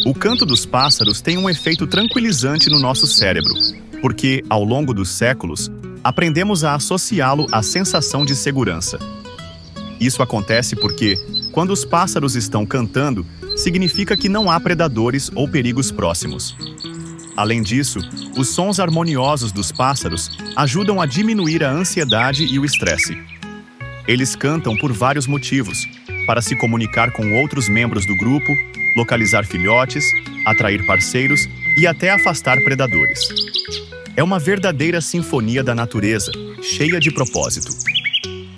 O canto dos pássaros tem um efeito tranquilizante no nosso cérebro, porque, ao longo dos séculos, aprendemos a associá-lo à sensação de segurança. Isso acontece porque, quando os pássaros estão cantando, significa que não há predadores ou perigos próximos. Além disso, os sons harmoniosos dos pássaros ajudam a diminuir a ansiedade e o estresse. Eles cantam por vários motivos: para se comunicar com outros membros do grupo, localizar filhotes, atrair parceiros e até afastar predadores. É uma verdadeira sinfonia da natureza, cheia de propósito.